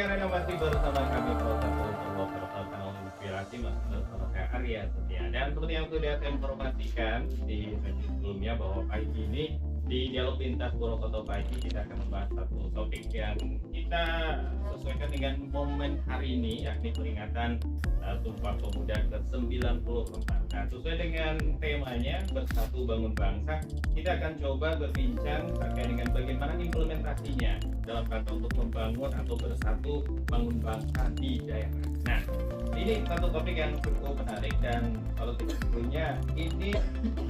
pendengar yang masih bersama kami Protokol Portal Kanal Inspirasi, masih bersama saya Arya Setia. Dan seperti yang sudah saya informasikan di sesi sebelumnya bahwa pagi ini di Dialog Lintas Purwokerto pagi kita akan membahas satu topik yang kita sesuaikan dengan momen hari ini, yakni peringatan Sumpah Pemuda ke-94. Nah, sesuai dengan temanya Bersatu Bangun Bangsa, kita akan coba berbincang terkait dengan bagaimana implementasinya dalam rangka untuk membangun atau bersatu bangun bangsa di daerah. Nah, ini satu topik yang cukup menarik, dan kalau kita sebelumnya ini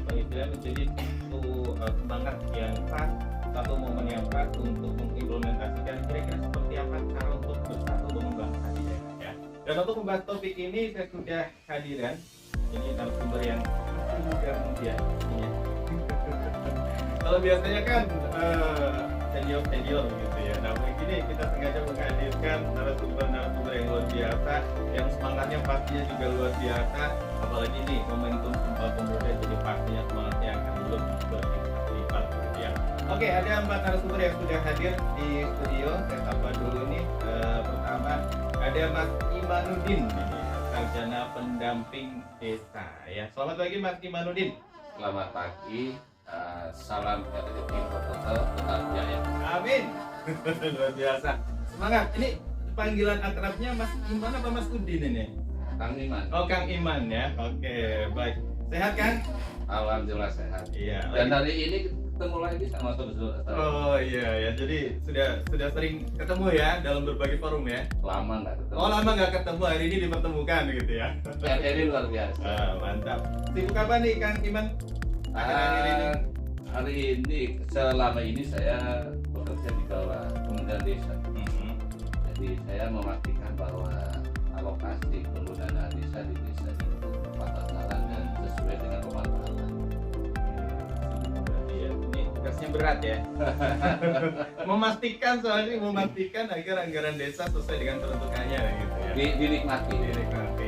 menjadi satu semangat yang pas, satu momen yang pas untuk mengimplementasikan kira-kira seperti apa cara untuk bersatu bangun bangsa di daerah ya. Dan untuk membahas topik ini saya sudah hadiran ini narasumber yang muda ya. Kalau biasanya kan senior gitu ya. Nah, ini kita sengaja menghadirkan narasumber yang luar biasa, yang semangatnya pastinya juga luar biasa. Apalagi ini momentum Sumpah Pemuda, jadi pastinya semangatnya akan lebih berlipat ya. Oke, ada 4 narasumber yang sudah hadir di studio. Saya sapa dulu nih. Pertama ada Mas Imanuddin, sarjana pendamping desa ya. Selamat pagi Mas Imanuddin. Selamat pagi. Salam RRI Purwokerto tetap jaya. Amin. Luar biasa. Semangat. Ini panggilan akrabnya Mas Iman apa Mas Udin ini? Kang Iman. Oh, Kang Iman ya. Oke, baik. Sehat kan? Alhamdulillah sehat. Iya. Dan hari ini ketemu lagi sama saudara. Oh iya ya. Jadi sudah sering ketemu ya dalam berbagai forum ya. Lama nggak ketemu. Oh, lama nggak ketemu, hari ini dipertemukan gitu ya. RRI luar biasa. Mantap. Sibuk apa nih Kang Iman? Akhir-akhir ini. Hari ini selama ini saya bekerja di bawah Kementerian Desa. Jadi saya memastikan bahwa alokasi penggunaan dana desa di desa itu tepat sasaran dan sesuai dengan pemanfaatan. Ini tugasnya berat ya. memastikan agar anggaran desa sesuai dengan peruntukannya gitu ya. Dinikmati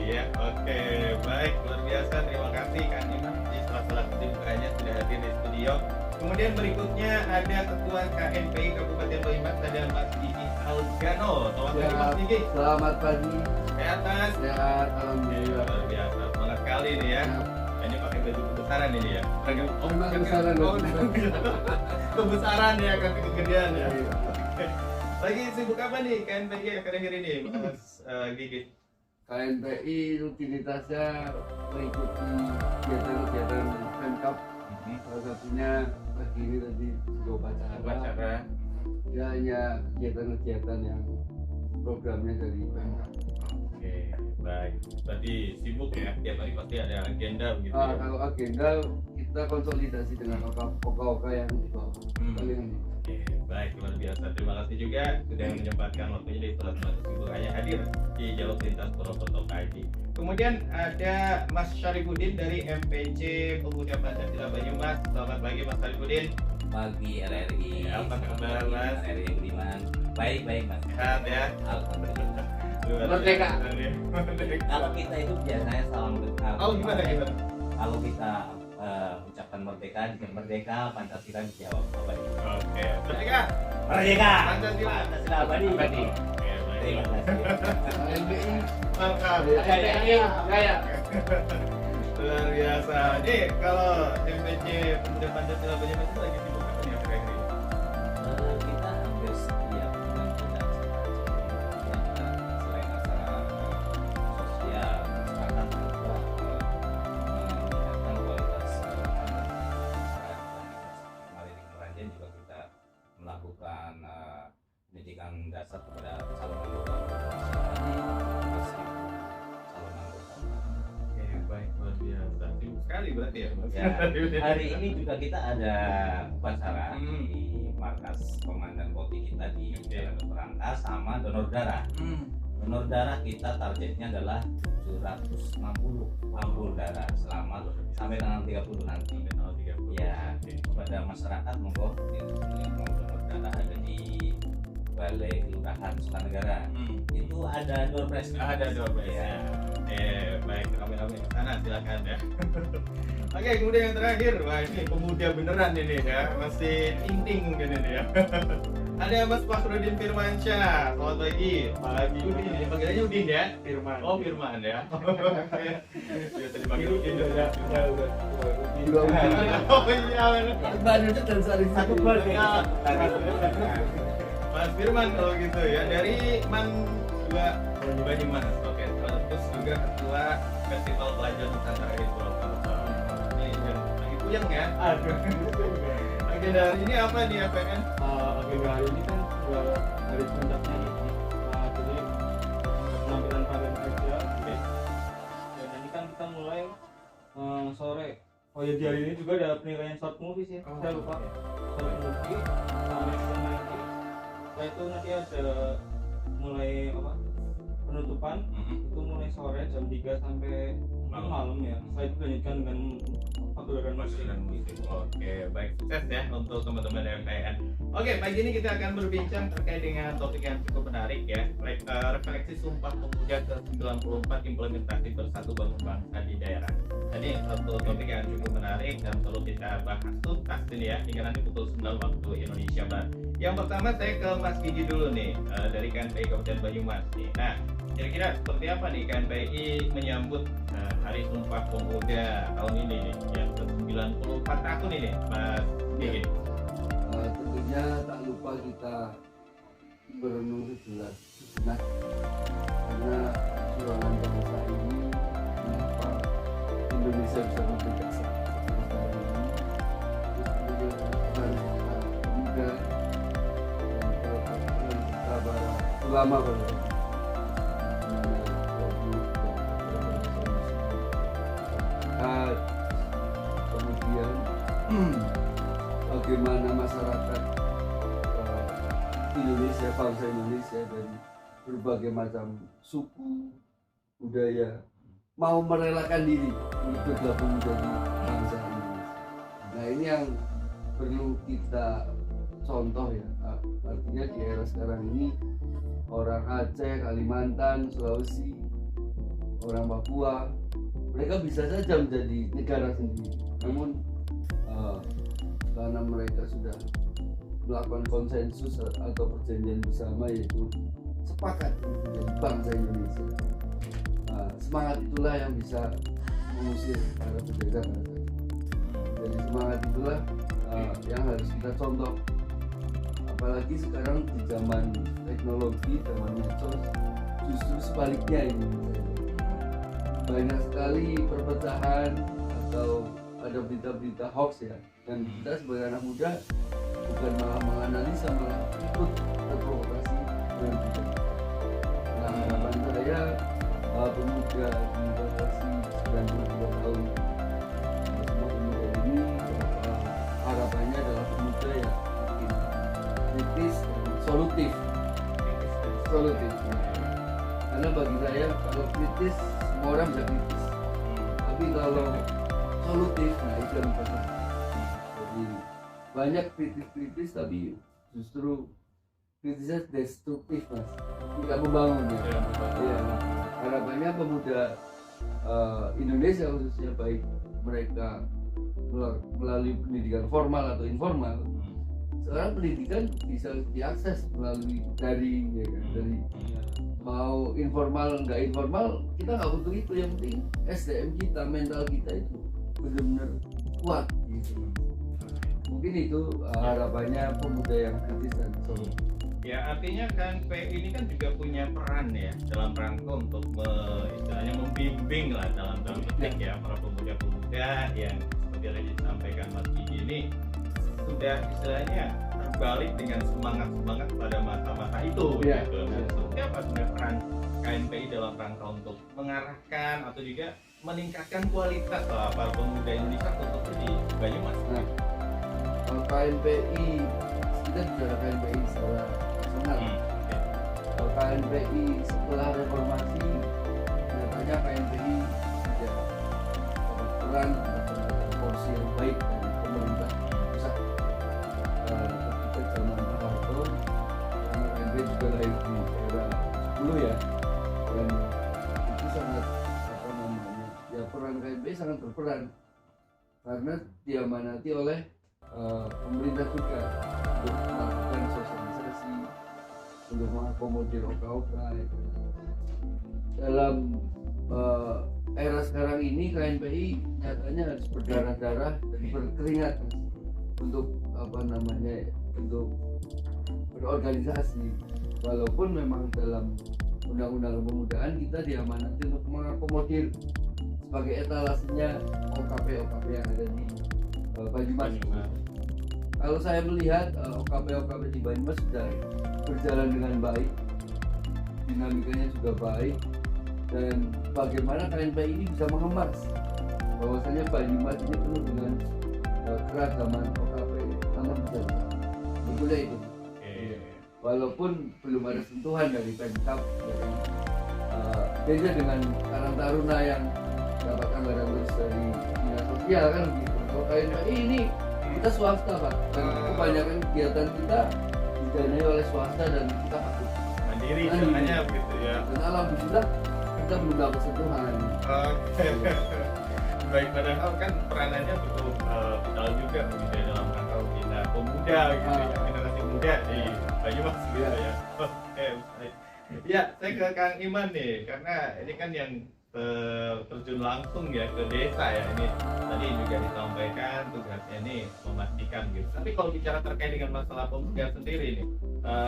ya. Oke, baik, luar biasa. Terima kasih Kang Iman di sela-sela kesibukannya sudah hadir di studio. Kemudian berikutnya ada Ketua KNPI Kabupaten Boymas, ada Mas Gigi Algano. Selamat pagi Mas Gigi. Selamat pagi. Sehat Mas? Sehat, alhamdulillah. Luar biasa, semangat sekali nih ya. Ini pakai baju kebesaran ini ya. Memang kebesaran. Kebesaran ya, kan kegedean ya. Iya. Lagi sibuk apa nih KNPI akhir-akhir ini Mas Gigi? KNPI rutinitasnya mengikuti kegiatan-kegiatan Pemkab. Salah satunya pagi ini tadi upacara. Ya hanya kegiatan-kegiatan yang programnya dari Pemkab. Oke, baik. Berarti sibuk ya, tiap hari pasti ada agenda begitu ya? Kalau agenda kita konsolidasi dengan oka-oka yang di bawah. Oke, baik, luar biasa. Terima kasih juga sudah menyempatkan waktunya di sela-sela kesibukannya hadir di Dialog Lintas Purwokerto pagi. Kemudian ada Mas Syarifuddin dari MPC Pemuda Pancasila Banyumas. Selamat pagi Mas Syarifuddin. Pagi RRI. Apa kabar Mas? RRI Budiman. Baik Mas. Sehat ya. Alhamdulillah. Merdeka. Kalau kita itu biasanya salam berkah. Oh gimana? Kalau kita ucapan merdeka, merdeka Pancasila dijawab apa itu? Oke, merdeka. Merdeka. Pancasila. Pancasila abadi. Oke, Terima baik. kasih. KNPI Mantap. Jaya. Luar biasa. Jadi kalau MPC Pemuda Pancasila Banyumas itu lagi sibuk apa nih akhir-akhir ini? Kita hampir setiap bulan kita selain acara sosial masyarakat juga meningkatkan kualitas kemarin di Keranjen juga kita melakukan pendidikan dasar kepada calon anggota calon anggota. Oke, baik, luar biasa. Sibuk sekali berarti ya, Mas. Ya, hari ini juga kita ada upacara di markas komandan Poti kita di Jalan Perangka sama donor darah. Donor darah kita targetnya adalah 760 darah selama sampai tanggal 30 nanti. Sampai tanggal 30. Ya, kepada masyarakat monggo yang mau donor darah ada di Balai Kelurahan Sukanegara. Itu ada door prize. Ada dua ya. Baik, kami ke sana silakan ya. Oke, kemudian yang terakhir, wah ini pemuda beneran ini ya, masih ting-ting mungkin ini ya. Ada Mas Fakhrudin Firmansyah. Selamat pagi. Pagi Udin. Ya, panggilannya Udin ya? Firman. Oh, Firman ya. Biasa dipanggil Udin udah Juga Udin. Oh iya. bener. Baru itu dan sari Satu gol deh. Mas Firman kalau gitu ya, dari Man juga Banyumas. Oke, terus juga ketua Festival Pelajar Nusantara di Purwokerto. Ini yang lagi puyeng ya. Aduh. Agenda hari ini apa nih FPN? Agenda hari ini kan sudah hari puncaknya ini. Jadi penampilan varian aja. Dan ini kan kita mulai sore. Oh ya, di hari ini juga ada penilaian short movie sih. Saya lupa. Short movie sampai jam nanti. Setelah itu nanti ada mulai apa? Penutupan. Itu mulai sore jam 3 sampai malam ya. Setelah itu dilanjutkan dengan pagelaran musik. Oke, baik, sukses ya untuk teman-teman MPN. Oke, pagi ini kita akan berbincang terkait dengan topik yang cukup menarik ya, refleksi Sumpah Pemuda ke-94 implementasi bersatu bangun bangsa di daerah. Jadi satu topik yang cukup menarik dan perlu kita bahas tuntas ini ya, hingga nanti pukul 9 waktu Indonesia Barat. Yang pertama saya ke Mas Gigi dulu nih, dari KNPI Kabupaten Banyumas nih. Nah, kira-kira seperti apa nih KNPI menyambut Hari Sumpah Pemuda tahun ini nih, yang ke-94 tahun ini, Mas Gigi? Tentunya tak lupa kita berenung sejenak karena perjuangan bangsa ini, kenapa Indonesia bisa merdeka seperti sekarang ini. Terus kemudian harus kita pemuda dan kita para ulama kemudian bagaimana masyarakat Indonesia, bangsa Indonesia dari berbagai macam suku, budaya mau merelakan diri untuk bergabung menjadi bangsa Indonesia. Nah, ini yang perlu kita contoh ya. Artinya di era sekarang ini orang Aceh, Kalimantan, Sulawesi, orang Papua, mereka bisa saja menjadi negara sendiri. Namun karena mereka sudah melakukan konsensus atau perjanjian bersama, yaitu sepakat untuk menjadi bangsa Indonesia. Semangat itulah yang bisa mengusir para penjajah bangsa. Jadi semangat itulah yang harus kita contoh. Apalagi sekarang di zaman teknologi, zaman medsos, justru sebaliknya ini. Banyak sekali perpecahan atau ada berita-berita hoax ya, dan kita sebagai anak muda bukan malah menganalisa, malah ikut terprovokasi dengan berita. Nah, harapan saya pemuda di generasi 93 tahun, semua pemuda ini harapannya adalah pemuda yang makin kritis dan solutif ya. Karena bagi saya kalau kritis semua orang bisa kritis, tapi kalau solutif, nah itu yang kita. Jadi banyak kritis tapi justru kritisnya destruktif mas, tidak membangun ya. Ya, harapannya pemuda Indonesia khususnya, baik mereka melalui pendidikan formal atau informal. Sekarang pendidikan bisa diakses melalui daring ya kan, dari mau informal nggak informal kita nggak butuh itu, yang penting SDM kita, mental kita itu benar-benar kuat gitu. Mungkin itu harapannya pemuda yang kritis dan solutif. Ya, artinya kan PI ini kan juga punya peran ya dalam rangka untuk istilahnya membimbing lah dalam petik ya para pemuda-pemuda yang seperti yang disampaikan Mas Gigi ini sudah istilahnya terbalik dengan semangat pada masa-masa itu Ya. gitu. Nah, seperti apa sebenarnya peran KNPI dalam rangka untuk mengarahkan atau juga meningkatkan kualitas para pemuda Indonesia khususnya di Banyumas? Nah, kalau KNPI, kita bicara KNPI secara personal. Kalau KNPI setelah reformasi, nyatanya KNPI tidak dapat peran atau porsi yang baik dari pemerintah pusat. Ketika zaman Pak Harto, karena KNPI juga lahir di era 10 ya, dan itu sangat peran KNPI sangat berperan karena diamanati oleh pemerintah juga untuk melakukan sosialisasi untuk mengakomodir oka-oka itu. Dalam era sekarang ini KNPI nyatanya harus berdarah-darah dan berkeringat untuk untuk berorganisasi, walaupun memang dalam undang-undang kepemudaan kita diamanati untuk mengakomodir sebagai etalasenya OKP yang ada di Banyumas. Kalau saya melihat OKP di Banyumas sudah berjalan dengan baik, dinamikanya juga baik, dan bagaimana KNPI ini bisa mengemas bahwasanya Banyumas ini penuh dengan keragaman OKP namun besar. Betulnya itu. Walaupun belum ada sentuhan dari Pemkab, beda dengan Karang Taruna yang dapat anggaran terus dari dinas sosial kan gitu. Kalau KNPI ini kita swasta Pak, dan kebanyakan kegiatan kita didanai oleh swasta dan kita patut mandiri sebenarnya begitu ya. Dan alhamdulillah kita belum dapat sentuhan. Oke. Baik, padahal kan peranannya betul vital juga begitu ya dalam rangka pembina pemuda gitu ya, generasi muda di Banyumas gitu ya. Oke, baik. Ya, saya ke Kang Iman nih, karena ini kan yang terjun langsung ya ke desa ya, ini tadi juga disampaikan tugasnya ini memastikan gitu. Tapi kalau bicara terkait dengan masalah pemuda sendiri nih,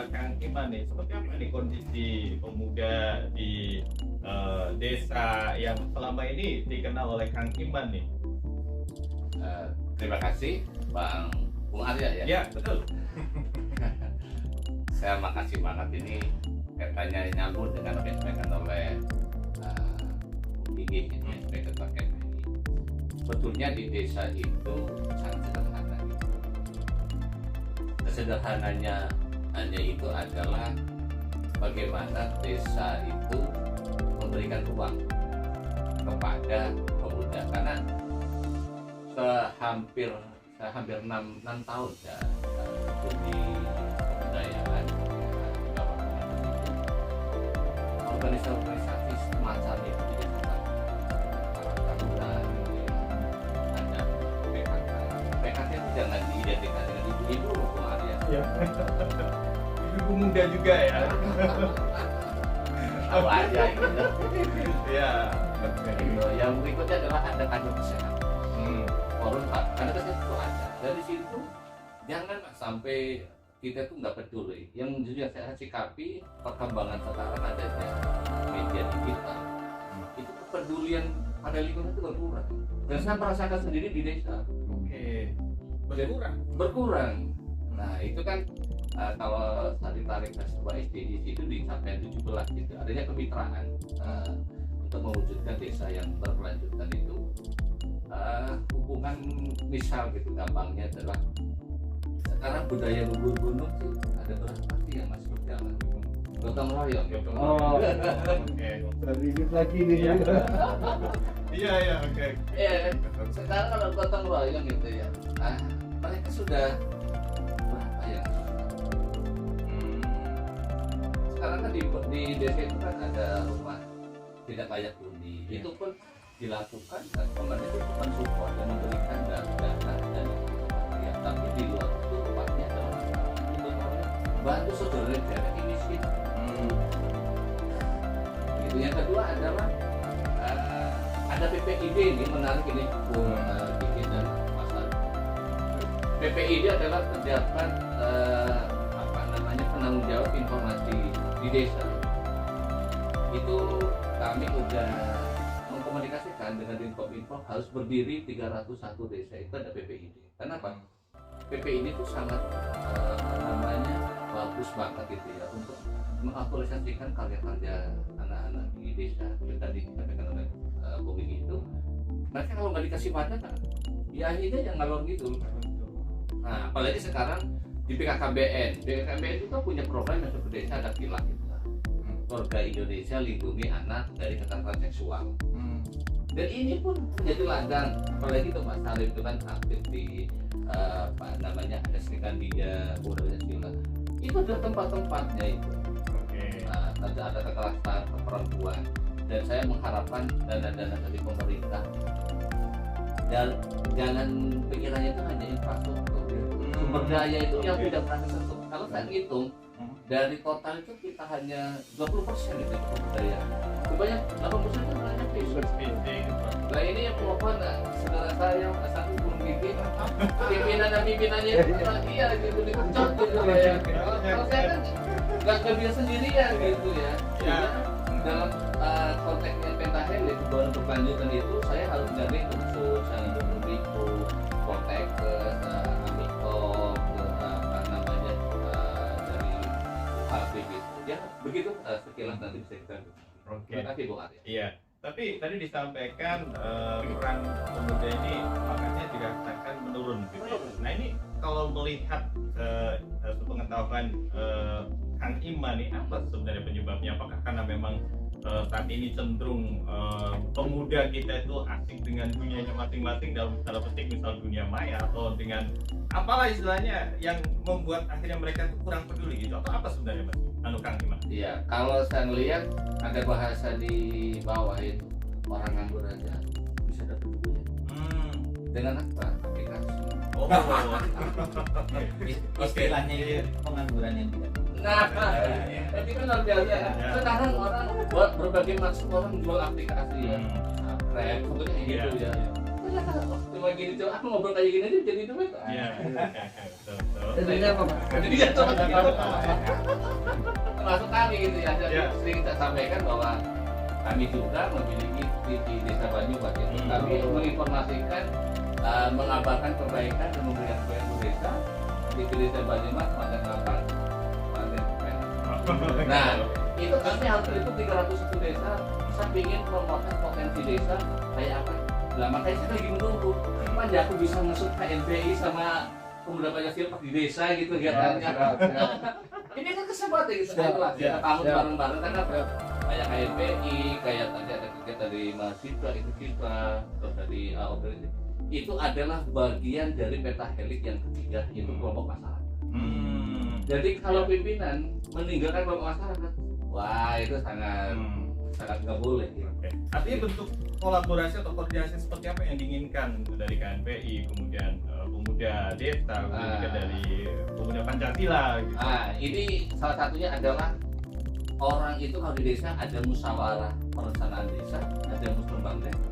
Kang Iman nih, seperti apa nih kondisi pemuda di desa yang selama ini dikenal oleh Kang Iman nih? Terima kasih Bung Arya ya. Ya, betul. Saya makasih banget ini katanya nyambung dengan apa yang disampaikan oleh Gigi ini sebagai ketua KNPI. Sebetulnya di desa itu sangat sederhana. Kesederhananya hanya itu adalah bagaimana desa itu memberikan ruang kepada pemuda, karena hampir 6 tahun ya di kebudayaan organisasi semacam itu jadi ada PKK itu jangan diidentikan dengan ibu-ibu Bung Arya. Ya. Ibu muda juga ya. Tahu aja gitu. Ya. Yang berikutnya adalah ada kader kesehatan. Forum kader kesehatan itu ada. Dari situ jangan sampai kita tuh nggak peduli. Yang jujur saya sikapi perkembangan sekarang adanya media digital. Itu kepedulian pada lingkungan itu berkurang. Dan saya merasakan sendiri di desa. Oke. Berkurang. Nah itu kan kalau tadi tarik sebuah SD di situ dicapai 17 gitu. Adanya kemitraan untuk mewujudkan desa yang berkelanjutan itu. Hubungan misal gitu gampangnya adalah sekarang budaya gugur gunung sih ada berapa sih yang masuk ke dalam gotong royong. Oh, Oke. sedikit lagi nih. Iya, oke. Sekarang kalau gotong royong gitu ya, mereka sudah berapa ya? Sekarang kan di desa itu kan ada rumah tidak layak huni. Itu pun dilakukan dan pemerintah itu mensupport dan memberikan dana dan ya, tapi di luar itu tempatnya adalah bantu saudara negara ini miskin. Itu yang kedua adalah ada PPID ini menarik ini Bung Kiki dan Mas Ari. PPID adalah pejabat penanggung jawab informasi di desa. Itu kami udah mengkomunikasikan dengan Dinkominfo harus berdiri 301 desa itu ada PPID. Kenapa? PPID itu sangat bagus banget gitu ya untuk mengaktualisasikan karya-karya anak-anak di desa. Yang tadi disampaikan oleh Bung Gigi itu, mereka kalau nggak dikasih wadah kan, ya akhirnya yang ngalor gitu. Nah, apalagi sekarang di BKKBN itu kan punya program yang seperti desa ada kilat gitu. Keluarga Indonesia lindungi anak dari kekerasan seksual. Dan ini pun menjadi ladang, apalagi itu Mas Salim itu kan aktif di ada Serikandia, Pancasila. Itu adalah tempat-tempatnya itu. Nah, ada kekerasan perempuan, dan saya mengharapkan dana-dana dari pemerintah dan jangan pikirannya itu hanya infrastruktur, sumber daya itu yang tidak pernah disentuh. Kalau saya hitung dari total itu kita hanya 20% itu kebudayaan. Kebanyakan 80% itu hanya fisik. Nah ini yang perempuan, saudara saya satu belum bikin pimpinan dan pimpinannya iya gitu dikencot gitu ya. Kalau saya kan nggak bisa sendirian gitu ya. Dalam konteksnya pentahelik hubungan berkelanjutan itu saya harus dari unsur saya berbiku konteks amikom apa namanya dari UHB gitu ya begitu sekilas nanti bisa kita. Terima kasih Bu Arya. Iya, tapi tadi disampaikan peran pemuda ini makanya dirasakan menurun gitu. Nah ini kalau melihat sepengetahuan Kang Iman nih, apa sebenarnya penyebabnya? Apakah karena memang saat ini cenderung pemuda kita itu asik dengan dunianya masing-masing dalam tanda petik misal dunia maya atau dengan apalah istilahnya yang membuat akhirnya mereka itu kurang peduli gitu, atau apa sebenarnya Mas? Kang Iman? Iya, kalau saya lihat ada bahasa di bawah itu orang nganggur aja bisa dapat duit. Dengan apa? Aplikasi. Oh, Istilahnya itu pengangguran yang tidak. Nah, jadi kan luar biasa. Sekarang orang buat berbagai macam orang jual aplikasi ya. Rap, contohnya kayak gitu ya. Cuma gini coba, aku ngobrol kayak gini aja jadi duit. Iya. Jadinya apa Pak? Jadi ya coba termasuk kami gitu ya. Jadi sering kita sampaikan bahwa kami juga memiliki di Desa Banyumas itu. Kami menginformasikan, mengabarkan perbaikan dan memberikan kebaikan ke desa di Desa Banyumas pada kapan. Nah, itu kami harus itu 301 desa. Saya ingin memotret potensi desa kayak apa. Nah, makanya saya lagi menunggu. Kapan ya aku bisa masuk KNPI sama pemuda Pancasila pas di desa gitu kegiatannya. Ini kan kesempatan gitu. Kita tamu bareng-bareng karena kayak KNPI, kayak tadi ada kegiatan dari mahasiswa, itu siswa, terus dari organisasi. Itu adalah bagian dari pentahelik yang ketiga, yaitu kelompok masyarakat. Jadi kalau pimpinan meninggalkan kelompok masyarakat, wah itu sangat nggak boleh. Artinya bentuk kolaborasi atau koordinasi seperti apa yang diinginkan dari KNPI, kemudian pemuda desa, kemudian dari pemuda Pancasila gitu. Ini salah satunya adalah orang itu kalau di desa ada musyawarah perencanaan desa, ada musyawarah desa.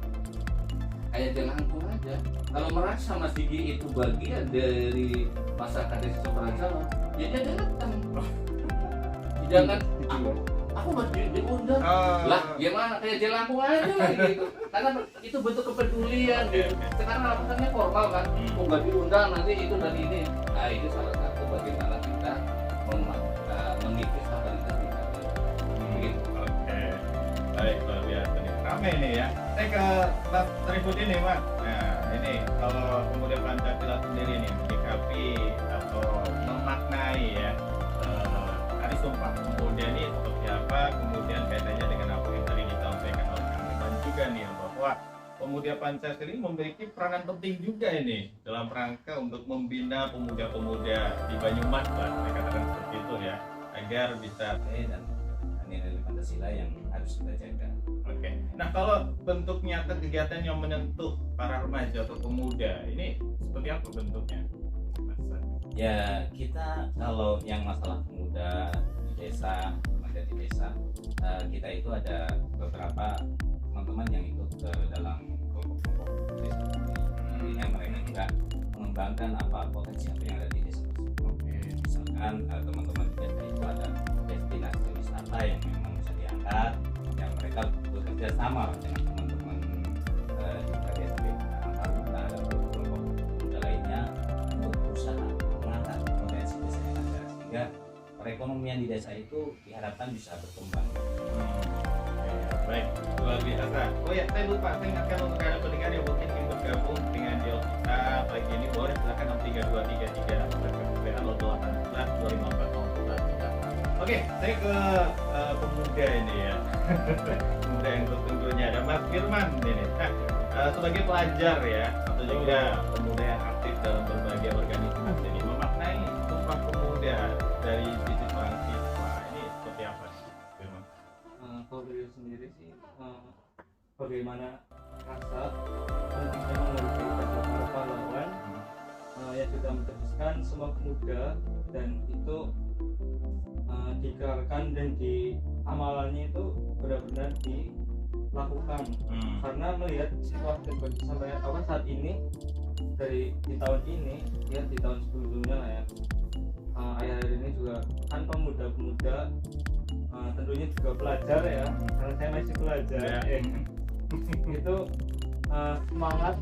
Kayak jelangkung aja. Kalau merasa Mas Digi itu bagian dari masyarakat desa perencanaan, ya dia datang. Jangan aku masih diundang lah gimana kayak jelangkung aja lah gitu karena itu bentuk kepedulian gitu. Sekarang alasannya formal kan nggak diundang nanti itu dan ini. Nah itu salah satu bagaimana kita mengikis apa yang kita gitu. Baik, luar biasa nih, rame nih ya. Saya ke Mas Tributi nih Mas. Nah ini kalau pemuda Pancasila sendiri nih menyikapi atau memaknai ya hari Sumpah Pemuda ini seperti apa, kemudian kaitannya dengan apa yang tadi disampaikan oleh Kang Iman juga nih bahwa pemuda Pancasila ini memiliki peranan penting juga ini dalam rangka untuk membina pemuda-pemuda di Banyumas lah, saya katakan seperti itu ya, agar bisa Dan nilai Pancasila yang harus kita jaga. Oke. Nah kalau bentuk nyata kegiatan yang menyentuh para remaja atau pemuda ini seperti apa bentuknya, Mas? Ya kita kalau yang masalah pemuda di desa, remaja di desa, kita itu ada beberapa teman-teman yang ikut ke dalam kelompok-kelompok desa. Artinya mereka juga mengembangkan apa potensi apa yang ada di desa tersebut. Misalkan teman-teman di desa itu ada destinasi wisata yang memang bisa diangkat, yang mereka bekerja sama dengan teman-teman di desa Taruna dan kelompok pemuda lainnya untuk berusaha mengangkat potensi desa yang ada sehingga perekonomian di desa itu diharapkan bisa berkembang. Baik, luar biasa. Oh ya, saya lupa, saya ingatkan untuk kalian pendengar yang mungkin ingin bergabung dengan dialog kita pagi ini, boleh silakan 63233 atau WA 018 254 Oke, saya ke pemuda ini ya. Pemuda yang tentunya ada Mas Firman ini. Sebagai pelajar ya, atau juga pemuda yang aktif dalam berbagai organisasi ini, memaknai Sumpah Pemuda dari sisi seorang siswa ini seperti apa sih, Firman? Kalau dari sendiri sih, bagaimana rasa pentingnya menghargai jasa para pahlawan yang sudah mencerdaskan semua pemuda, dan itu dikerjakan dan di amalannya itu benar-benar dilakukan. Karena melihat situasi sampai saat ini, dari di tahun ini ya, di tahun sebelumnya lah ya, akhir-akhir ini juga kan pemuda-pemuda tentunya juga pelajar ya, karena saya masih pelajar itu semangat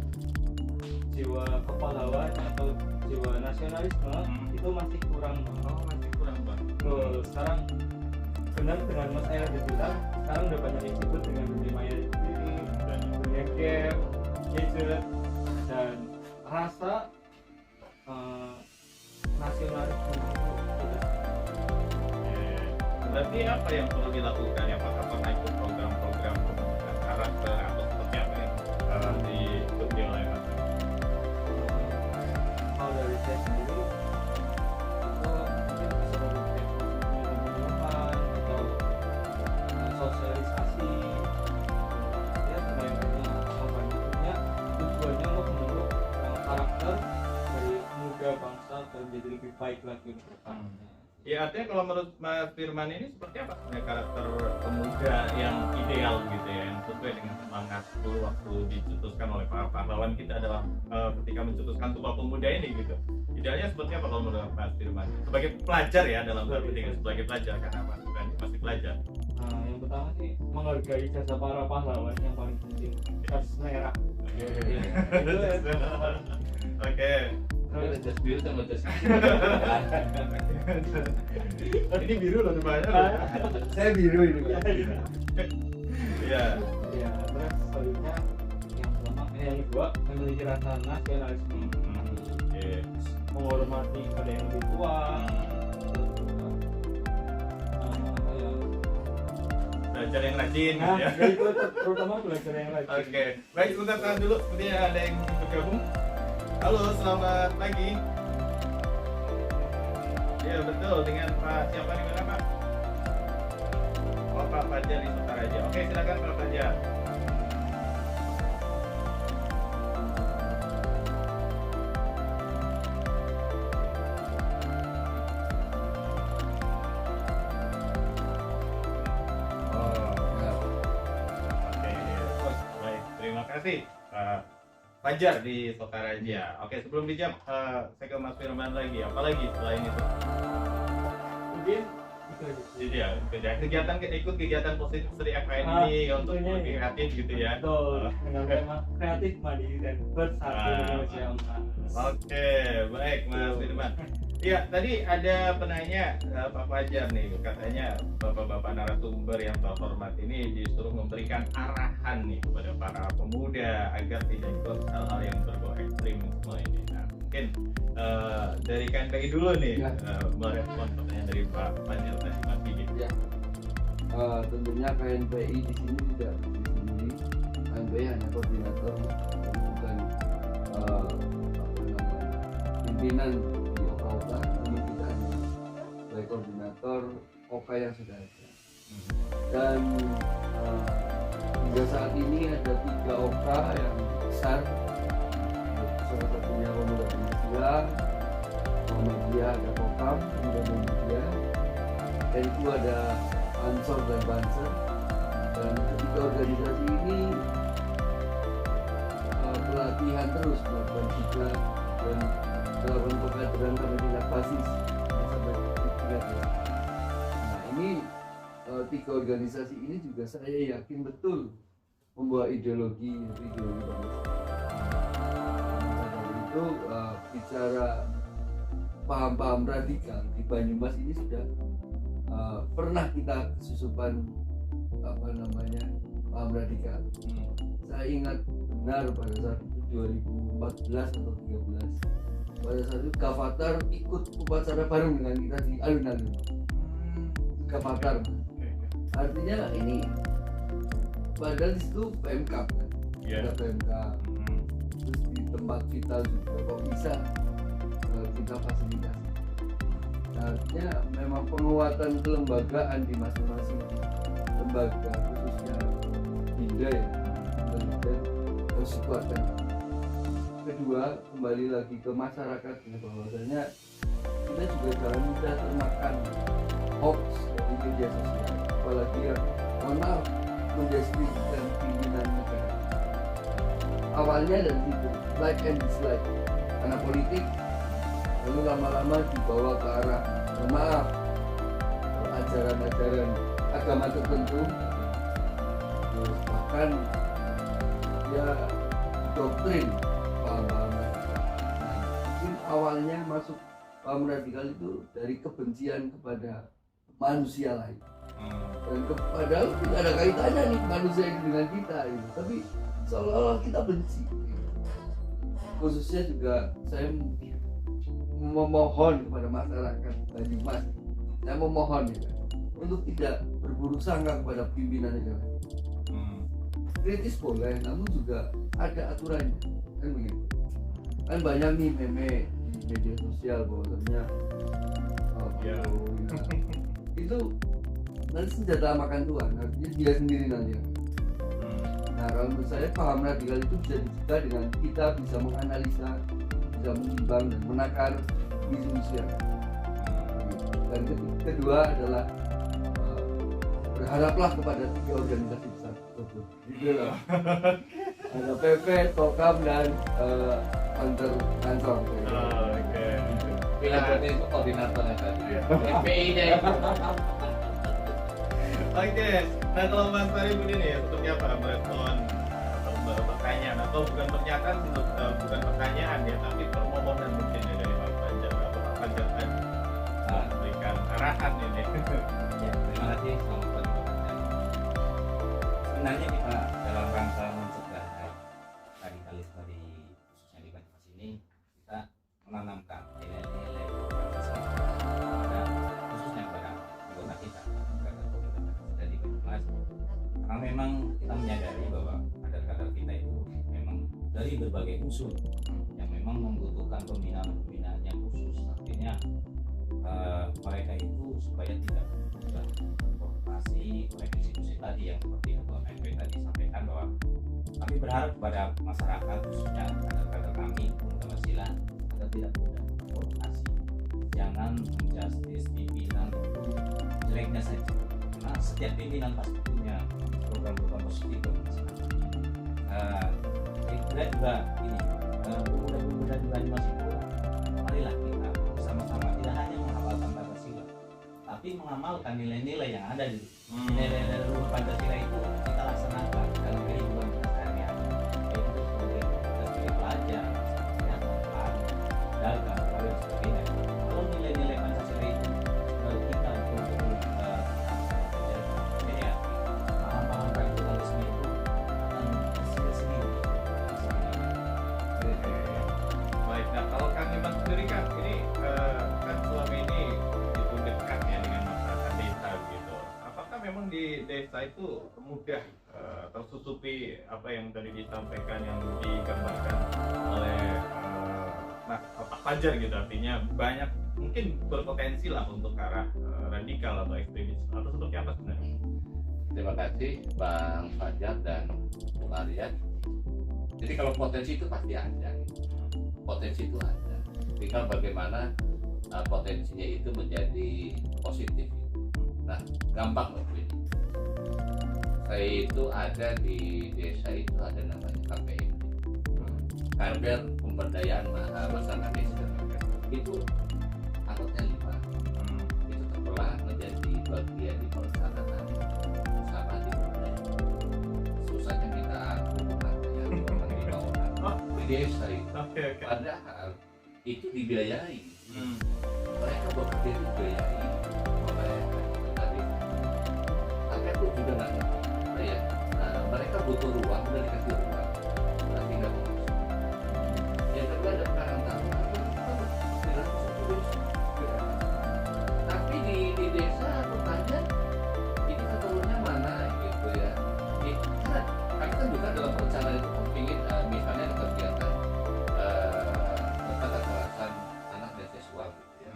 jiwa kepahlawan atau jiwa nasionalisme itu masih kurang. Masih kurang bang. Betul. Sekarang benar dengan Mas Ayah bilang, sekarang udah banyak yang disebut dengan dunia maya sendiri, dan dunia game, gadget, dan rasa nasionalisme itu tidak. Berarti apa yang perlu dilakukan ya Pak? Apakah ikut program-program pembentukan karakter atau seperti apa yang diikuti oleh Mas? Kalau dari saya sendiri itu mungkin bisa memberikan pengumuman atau sosialisasi ya, sebaiknya kampanyenya tujuannya untuk membentuk karakter dari muda bangsa dan menjadi lebih baik lagi ke depannya. Ya artinya kalau menurut Mas Firman ini seperti apa karakter pemuda yang ideal gitu ya, yang sesuai dengan semangat dulu waktu dicetuskan oleh para pahlawan kita adalah ketika mencetuskan Sumpah Pemuda ini gitu. Idealnya seperti apa kalau menurut Mas Firman? Sebagai pelajar ya, dalam arti sebagai pelajar, karena Mas Firman masih pelajar. Yang pertama sih menghargai jasa para pahlawan, yang paling penting garis merah. Itu Oke. Ada jas biru sama jas Ini biru loh banyak. Saya biru ini Pak. Iya. ya, terus selanjutnya yang kedua memiliki rasa nasionalisme, menghormati pada yang lebih tua, terus juga Belajar yang rajin nah, ya. ya itu terutama belajar yang rajin. Oke, baik sebentar tahan dulu. Sepertinya ada yang bergabung. Halo, selamat pagi. Ya betul, dengan Pak siapa nih mana Pak? Oh Pak Fajar di Sukaraja. Oke silakan Pak Fajar. Oke, baik. Terima kasih Pak Fajar di Sokaraja. Oke, sebelum dijawab, saya ke Mas Firman lagi. Apalagi selain itu? Mungkin itu aja. Iya, kegiatan ikut kegiatan positif Sri FKN ini untuk tentunya lebih ya. kreatif gitu ya. Betul, dengan tema kreatif, mandiri, dan bersatu Indonesia. Oke, baik Mas Firman. Iya, tadi ada penanya Pak Fajar nih, katanya bapak-bapak narasumber yang terhormat ini disuruh memberikan arahan nih kepada para pemuda agar tidak ikut hal-hal yang berbau ekstremisme ini. Nah, mungkin dari KNPI dulu nih merespon pertanyaan dari Pak Fajar tadi Mas Gigi. Ya. Tentunya KNPI di sini tidak berdiri sendiri. KNPI hanya koordinator, bukan pimpinan di OKA. Namun kita hanya sebagai koordinator OKA yang sudah ada. Dan hingga saat ini ada 3 OKA yang besar. Salah satunya Pemuda Pancasila, Muhammadiyah ada Kokam, Pemuda Muhammadiyah, NU ada Ansor dan Banser. Dan ketiga organisasi ini pelatihan terus melakukan juga dan melakukan pengkaderan sampai tingkat basis sampai tingkat desa. Nah ini 3 organisasi ini juga saya yakin betul membawa ideologi bangsa. Itu bicara paham-paham radikal di Banyumas ini sudah pernah kita kesusupan paham radikal. Saya ingat benar pada saat itu 2014 atau 2013, pada saat itu Gavatar ikut upacara bareng dengan kita di alun-alun. Gavatar, artinya ini padahal di situ PMK kan, ada PMK. Terus di tempat vital juga kok bisa kita fasilitasi. Nah, artinya memang penguatan kelembagaan di masing-masing lembaga, khususnya Binda ya, harus dikuatkan. Kedua, kembali lagi ke masyarakat, bahwasanya kita juga jangan mudah termakan hoax dari media sosial, apalagi yang mohon maaf mendeskripsikan pimpinan negara. Awalnya dari situ, like and dislike karena politik, lalu lama-lama dibawa ke arah mohon maaf ajaran-ajaran agama tertentu, terus bahkan ya doktrin paham-paham radikal. Nah, mungkin awalnya masuk paham radikal itu dari kebencian kepada manusia lain, dan padahal tidak ada kaitannya nih manusia ini dengan kita gitu. Tapi seolah-olah kita benci gitu. Khususnya juga saya memohon kepada masyarakat Banyumas, saya memohon ya, untuk tidak berburuk sangka kepada pimpinan negara. Kritis boleh, namun juga ada aturannya, kan begitu. Kan banyak nih meme di media sosial bahwasanya Ya. itu nanti senjata makan Tuhan, artinya dia sendiri nanti. Nah, kalau menurut saya paham radikal itu bisa dicegah dengan kita bisa menganalisa, bisa menimbang dan menakar isu-isu yang ada. Dan kedua adalah berharaplah kepada 3 organisasi besar tersebut. Gitu loh. Ada PP, Tokam, dan Hunter Kantor. Oke. Bila berarti itu koordinatornya tadi. FPI-nya itu. Oke, nah kalau Mas Fahri begini ya, seperti apa merespon atau pertanyaan atau bukan pernyataan, bukan pertanyaan ya, tapi permohonan mungkin ya dari Pak Fajar atau Pak Fajar tadi memberikan arahan ini. Ya, terima kasih. Selamat pagi Pak Fajar. Sebenarnya kita dalam rangka mencegah radikalisme di khususnya di Banyumas ini, kita menanamkan nilai-nilai Pancasila pada khususnya kepada anggota kita, kepada komunitas kita di Banyumas. Karena memang kita menyadari bahwa kader-kader kita itu memang dari berbagai unsur yang memang membutuhkan pembinaan-pembinaan yang khusus. Artinya mereka itu supaya tidak mudah provokasi oleh institusi tadi yang seperti Ketua KMP tadi sampaikan, bahwa kami berharap kepada masyarakat khususnya kader-kader kami pemuda Pancasila agar tidak mudah provokasi, jangan menjustis pimpinan itu jeleknya saja, karena setiap pimpinan pasti punya program-program positif bagi masyarakat. Kita juga ini pemuda-pemuda di Banyumas itu, marilah kita bersama-sama tidak hanya menghafalkan Pancasila, tapi mengamalkan nilai-nilai yang ada di nilai-nilai luhur Pancasila itu kita laksanakan dalam kehidupan kita sehari-hari, yaitu sebagai pelajar, dagang, dan sebagainya. Kalau nilai-nilai Pancasila itu kita betul-betul ya, paham-paham radikalisme itu akan sendiri. Baik, nah kalau Kang Iman sendiri kan ini kan selama ini itu dekat ya dengan masyarakat desa gitu. Apakah memang di desa itu mudah tersusupi apa yang tadi disampaikan, yang digambarkan oleh Pak Fajar gitu, artinya banyak mungkin berpotensi lah untuk ke arah radikal atau ekstremis atau seperti apa sebenarnya? Terima kasih Bang Fajar dan Bung Aryan. Jadi kalau potensi itu pasti ada, potensi itu ada. Tinggal bagaimana potensinya itu menjadi positif. Nah, gampang loh ini. Saya itu ada di desa itu ada namanya KPM, kader pemberdayaan masyarakat desa. Itu anggotanya 5. Itu terbelah menjadi bagian di perencanaan sama di budaya. Susahnya kita atur katanya 5 orang di desa itu. Oke. Padahal itu dibiayai. Mereka bekerja dibiayai oleh tadi. Tapi aku juga nggak ngerti. Ya, mereka butuh ruang, udah dikasih ruang, tapi nggak mau. Yang kedua ada perantau. Tapi di desa aku tanya, ini keturunnya mana gitu ya? Kami kan juga dalam perencanaan itu ingin misalnya ada kegiatan tentang kekerasan anak dan seksual gitu ya.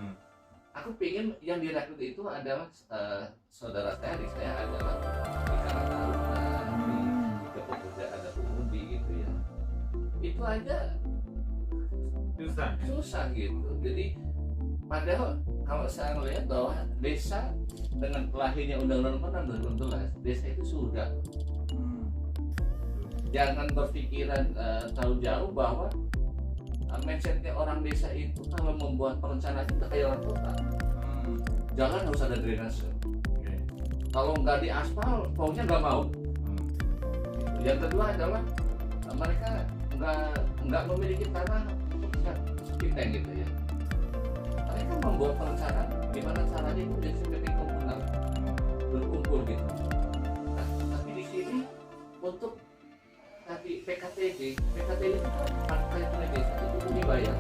Aku pengen yang direkrut itu adalah saudara saya, adik saya adalah di Karang Taruna, di kepemudaan dan pemudi gitu ya. Itu aja Susah. susah gitu. Jadi Padahal kalau saya melihat bahwa desa dengan lahirnya Undang-Undang Nomor 6 2011, desa itu sudah. Jangan berpikiran terlalu jauh bahwa mindsetnya orang desa itu kalau membuat perencanaan itu kayak orang kota. Jalan harus ada drainase. Kalau nggak diaspal, pokoknya nggak mau. Yang kedua adalah mereka nggak memiliki tanah untuk septic tank gitu ya. Mereka membuat perencanaan gimana caranya itu jadi seperti komunal berkumpul gitu. Nah, tapi di sini untuk tadi PKTD itu kan partai tunai desa itu dibayar.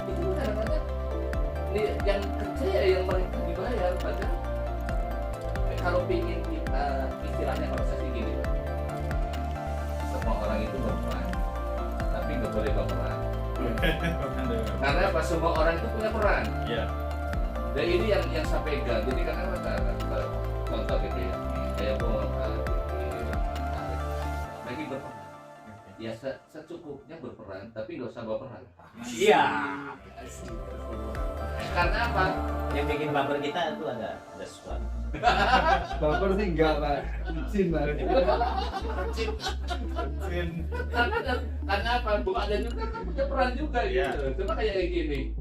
Itu kadang-kadang yang kerja ya yang mereka dibayar padahal kalau ingin kita istilahnya kalau saya sih gini, semua orang itu berperan, tapi nggak boleh berperan. Karena apa? Semua orang itu punya peran. Iya. Dan ini yang saya pegang. Jadi karena contoh gitu ya, kayak lagi berperan. Ya secukupnya berperan, tapi nggak usah berperan. Iya. Karena apa? Yang bikin baper kita itu ada sesuatu. Baper sih enggak Pak, izin Pak. Karena apa? Bung Ada juga kan punya peran juga gitu. Cuma kayak gini,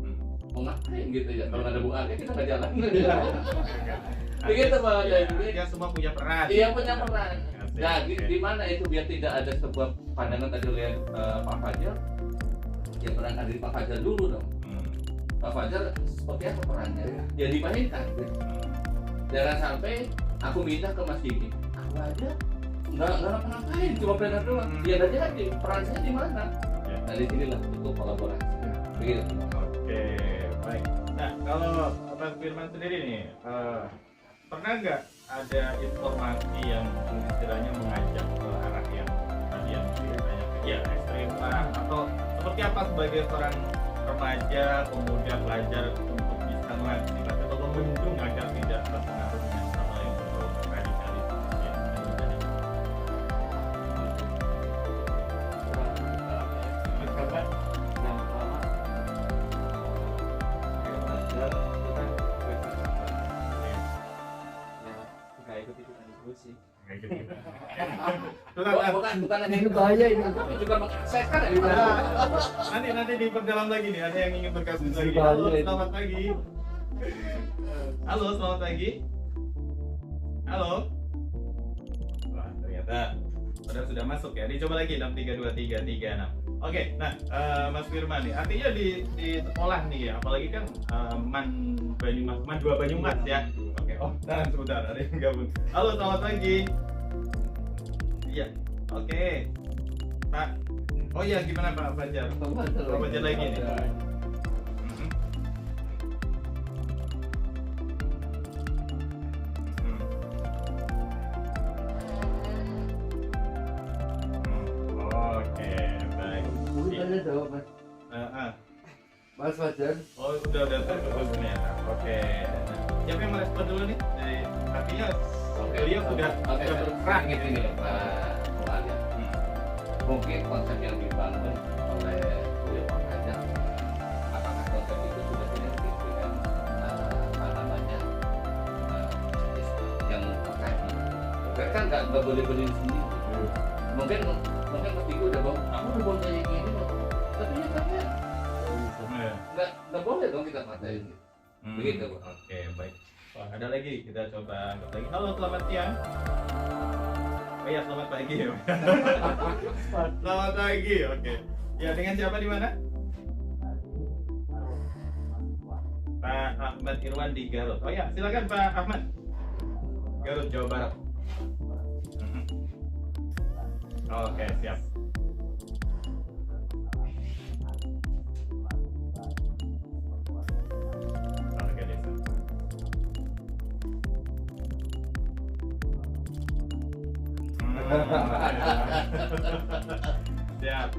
mau ngapain gitu ya? Kalau nggak ada Bung Ada kita nggak jalan. Begitu Pak Ada. Ya semua punya peran. Iya punya peran. Nah di mana itu biar tidak ada sebuah pandangan tadi oleh Pak Fajar? Ya peran dari Pak Fajar dulu dong. Pak Fajar seperti apa perannya? Ya dimainkan. Jangan sampai aku minta ke Mas Diki, aku aja nggak ngapa-ngapain, cuma peran doang. Ya nanti lagi peran saya di mana? Nah di sinilah itu kolaborasi. Begitu. Oke, baik. Nah kalau Mas Firman sendiri nih, pernah nggak ada informasi yang istilahnya mengajak ke arah yang tadi yang ditanyakan, ya ekstrim lah, atau seperti apa sebagai seorang remaja pemuda pelajar untuk bisa mengantisipasi atau membendung agar tidak terpengaruh dengan hal yang berbau radikalisme yang terjadi? Karena yang pertama kayak belajar itu kan nggak ikut-ikutan terus sih. Kayak gitu. Bukan hanya Ini bahaya ini. tapi juga mengakseskan ya. Nanti diperdalam lagi nih, ada yang ingin bergabung lagi. Bahaya Halo, ini. selamat pagi. Halo, selamat pagi. Halo. Wah, ternyata sudah masuk ya. Dicoba lagi 632336. Oke, nah Mas Firman nih, artinya di sekolah nih ya, apalagi kan Man dua Banyumas ya. Oke, tahan sebentar, ada yang gabung. Halo, selamat pagi. Iya, oke. Pak, oh iya gimana Pak Fajar? Pak Fajar lagi nih. Mhm. Oke, baik. Dulu tanya jawab Mas. Mas Fajar. Oh udah terhubung ternyata. Oke. Nah, siapa yang merespon dulu nih? Artinya beliau sudah berperan gitu nih Pak Muhammad. Mungkin konsep yang dibangun oleh Pak Fajar, apakah konsep itu sudah identik dengan apa namanya yang terkait? Kan nggak boleh berdiri sendiri. Mungkin Mas Diki udah bawa, aku udah bawa kayak gini loh. Tapi ya kan ya nggak boleh dong kita patain. Begitu Pak. Oke, baik. Wah, ada lagi, kita coba anggap lagi. Halo, selamat siang. Oh iya, selamat pagi ya. Selamat pagi, oke. Ya, dengan siapa di mana? Pak Ahmad Irwan di Garut. Oh ya, silakan Pak Ahmad. Garut, Jawa Barat. Oke, siap. Warga desa. Siap.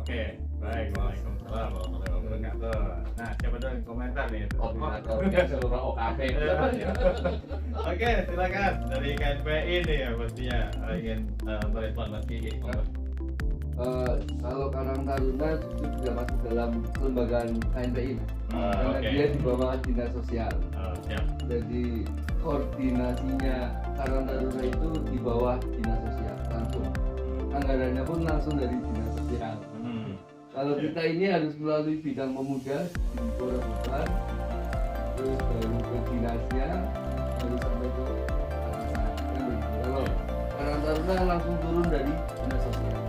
Oke, baik. Waalaikumsalam warahmatullahi wabarakatuh. Nah, siapa dulu yang komentar nih? Koordinatornya seluruh OKP. Oke, silakan dari KNPI nih ya pastinya ingin merespon Mas Gigi. Kalau Karang Taruna itu juga masuk dalam kelembagaan KNPI, karena Oke. dia di bawah dinas sosial. Siap. Jadi koordinasinya Karang Taruna itu di bawah dinas sosial langsung. Anggarannya pun langsung dari dinas sosial. Kalau Oke. kita ini harus melalui bidang pemuda di Borobudur, terus baru ke dinasnya, baru sampai ke atasan. Kan begitu. Kalau Karang Taruna langsung turun dari dinas sosial.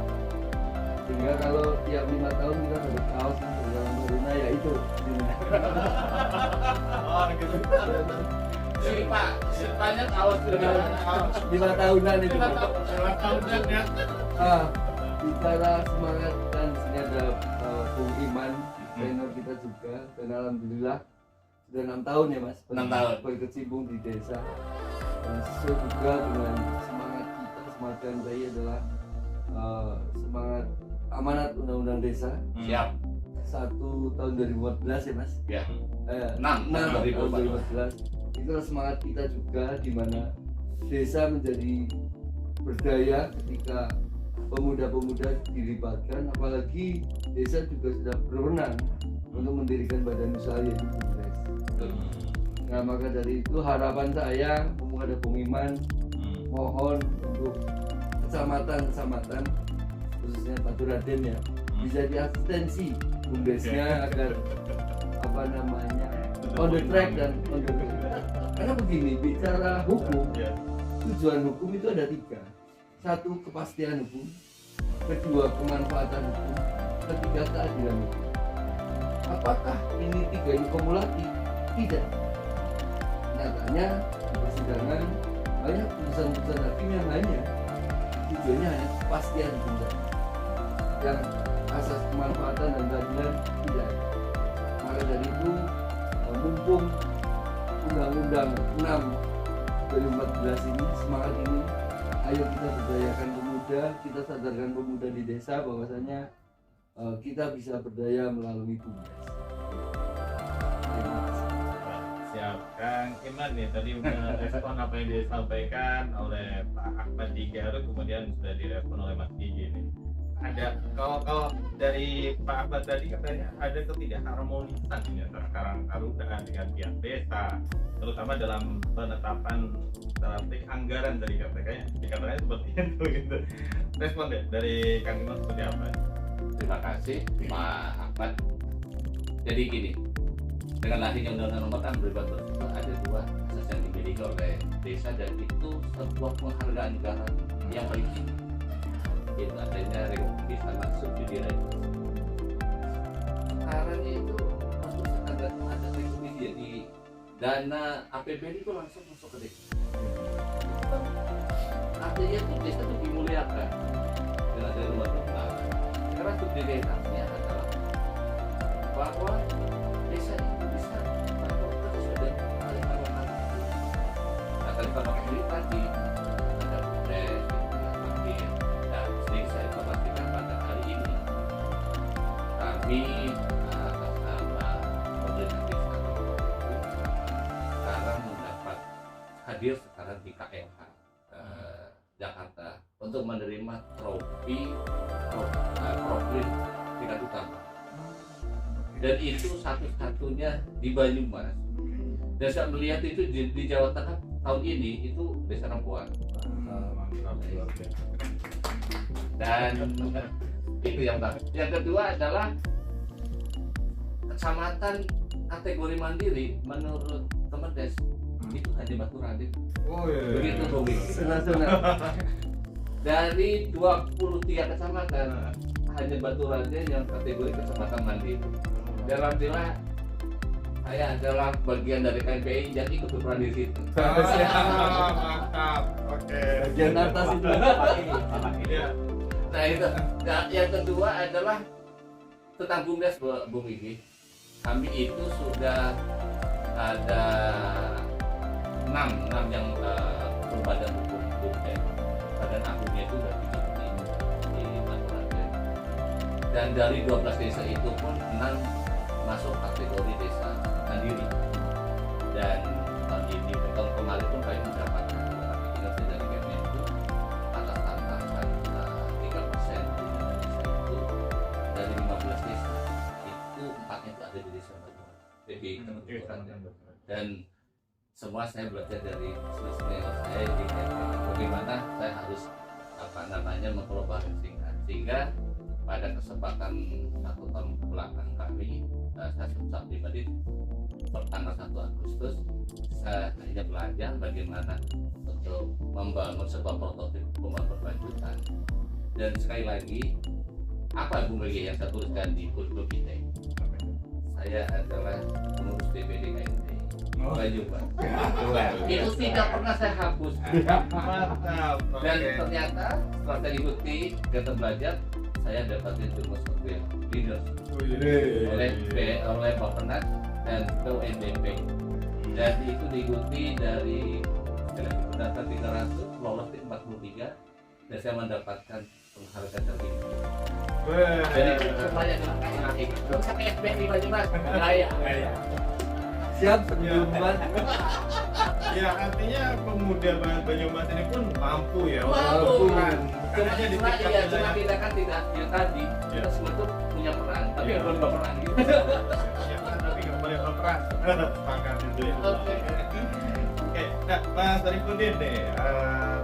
Sehingga kalau tiap 5 tahun kita dapat kaos dari Karang Taruna, ya itu. Oh, gitu. Silpanya kaos dengan 5 tahunan itu. 5 tahunan ya. Bicara semangat dan sini ada Bung Iman, trainer kita juga, dan alhamdulillah sudah 6 tahun ya Mas. 6 tahun. Berkecimpung di desa. Dan sesuai juga dengan semangat kita, semangat KNPI adalah semangat amanat undang-undang desa Siap. 1 tahun 2014 ya Mas. Ya. 6 6 tahun 2014. 2014. Itulah semangat kita juga, di mana desa menjadi berdaya ketika pemuda-pemuda dilibatkan, apalagi desa juga sudah berwenang untuk mendirikan badan usaha yaitu BUMDes. Nah, maka dari itu harapan saya, mumpung ada Bung Iman, mohon untuk kecamatan khususnya Batu Raden ya, bisa diasistensi BUMDesnya agar apa namanya on the track dan on the track. Karena begini, bicara hukum, Ya. tujuan hukum itu ada 3. 1, kepastian hukum, 2, kemanfaatan hukum, 3, keadilan hukum. Apakah ini 3 ini kumulatif? Tidak. Nyatanya di persidangan banyak putusan-putusan hakim yang hanya tujuannya hanya kepastian hukum saja. Yang asas kemanfaatan dan keadilan tidak. Maka dari itu mumpung Undang-Undang 6 2014 ini, semangat ini, ayo kita berdayakan pemuda, kita sadarkan pemuda di desa bahwasanya kita bisa berdaya melalui BUMDes. Terima kasih. Siap, Kang Iman nih tadi merespon apa yang disampaikan oleh Pak Ahmad Digaru, kemudian sudah direspon oleh Mas Gigi nih. Ada kalau dari Pak Ahmad tadi katanya ada ketidakharmonisan ini antara Karang Taruna dengan pihak desa, terutama dalam penetapan strategi anggaran dari KPK-nya. Dikatakan seperti itu gitu. Respon deh dari Kang Iman seperti apa? Terima kasih Pak Ahmad. Jadi gini, dengan lahirnya Undang-Undang Nomor 6 2014 ada 2 asas yang dimiliki oleh desa, dan itu sebuah penghargaan negara yang paling tinggi. Itu adanya rekomendasi sama subsidiary. Sekarang itu untuk ada rekomendasi, jadi dana APBN itu langsung masuk ke desa. Itu kan artinya itu desa itu dimuliakan dengan ada rumah tangga. Karena subsidiaritasnya adalah bahwa desa itu bisa melakukan sesuai dengan tarif alokasi. Nah, tarif alokasi tadi ada BUMDes, makin, dan sering saya informasikan pada hari ini kami atas nama pemerintah desa sekarang mendapat hadir sekarang di KLH Jakarta untuk menerima trofi Profil tingkat utama, dan itu satu-satunya di Banyumas. Dan saya melihat itu di Jawa Tengah tahun ini itu desa Rembuan. Dan itu yang pertama. Yang kedua adalah kecamatan kategori mandiri menurut Kemendes itu hanya Batu Raden. Oh iya. Begitu Bung Wiki. Senang-senang. Dari 23 kecamatan hanya Batu Raden yang kategori kecamatan mandiri. Dan alhamdulillah saya adalah bagian dari KNPI yang ikut berperan di situ. Mantap. Oke. Bagian atas itu Iya. Nah itu. Nah, yang kedua adalah tentang BUMDes, Bung Wiki. Kami itu sudah ada 6 yang berbadan hukum BUMDes. Badan agungnya itu sudah di Batu Raden. Dan dari 12 desa itu pun 6 masuk kategori desa mandiri. Dan tahun ini tahun kemarin pun kami mendapatkan kinerja dari Kemenku atas tambahan 3% dari desa itu. Dari 15 desa itu 4-nya itu ada di desa Banyumas. Jadi dan semua saya belajar dari senior saya di bagaimana saya harus mengkolaborasikan, sehingga pada kesempatan 1 tahun belakang kami saya secara pribadi pertanggal 1 Agustus saya hanya belajar bagaimana untuk membangun sebuah prototip rumah berkelanjutan. Dan sekali lagi, apa Bung Begi yang saya tuliskan di kurikulum kita? Saya adalah pengurus DPD KNT Banyumas. Itu tidak pernah saya hapus. Mantap. Dan ternyata setelah saya ikuti kegiatan belajar, saya dapatin jurnal software leaders oleh Bapenas dan UNDP. Dan itu diikuti dari berdasar 300, lolos di 43, dan saya mendapatkan penghargaan tertinggi. Jadi semuanya kayak bisa kayak SBY Banyumas, kaya. Siap penyuluman. Ya artinya pemuda Banyumas ini pun mampu ya. Mampu. Bukan Cuma hanya di kita tingkat kan tidak yang tadi kita semua itu punya peran, tapi Ya. nggak boleh berperan gitu. ya kan, tapi nggak boleh berperan. Sepakat itu ya. Oke. Oke, nah Mas Sarifudin nih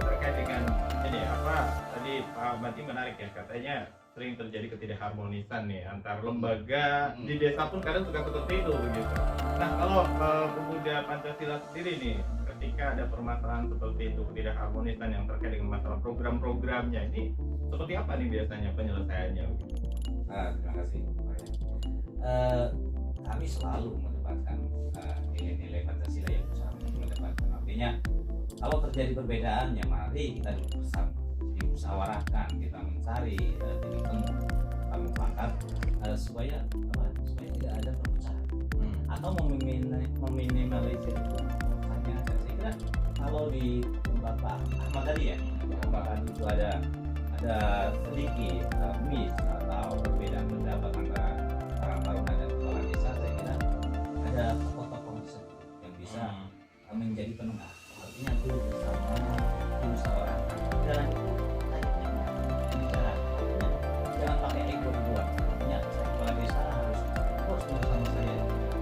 terkait dengan ini apa tadi Pak Mati menarik ya, katanya sering terjadi ketidakharmonisan nih antar lembaga di desa pun kadang suka seperti itu begitu. Nah kalau pemuda Pancasila sendiri nih, ketika ada permasalahan seperti itu ketidakharmonisan yang terkait dengan masalah program-programnya ini seperti apa nih biasanya penyelesaiannya? Terima kasih Pak ya. Kami selalu mendepankan nilai-nilai Pancasila yang bersama mendepankan. Artinya kalau terjadi perbedaan ya mari kita duduk bersama, dimusyawarahkan, kita mencari titik temu, kami sepakat supaya tidak ada perpecahan atau meminimalisir itu. Hanya saya kira kalau di tempat Pak Ahmad tadi ya, bahkan itu ada sedikit miss atau perbedaan pendapat antara Karang Taruna dan kepala desa, saya kira ada tokoh-tokoh yang bisa menjadi penengah. Artinya duduk bersama, dimusyawarahkan. Dan bicara, jangan pakai ego duluan. Artinya saya kepala desa harus bersama saya.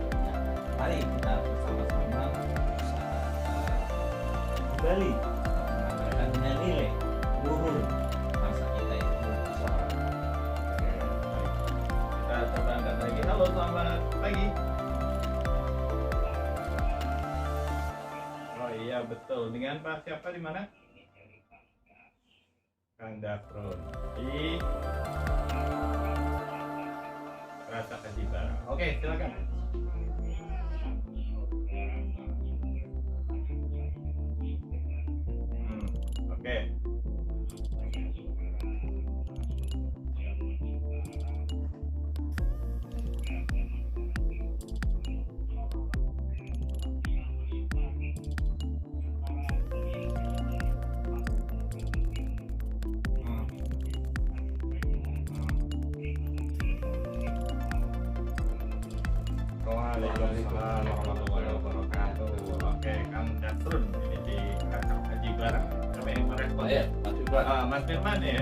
Ya, mari kita bersama-sama berusaha kembali mengatakan nilai luhur bangsa kita itu seorang. Oke, baik. Kita coba angkat lagi. Halo, selamat pagi. Oh iya betul. Dengan Pak siapa di mana? Kang Dafron di Rasa Kajibara. Oke, silakan. Oke. Waalaikumsalam warahmatullahi wabarakatuh. Oke, Kang Dasrun ini di Kacang Haji Barang. Siapa yang merespon? Mas Firman ya.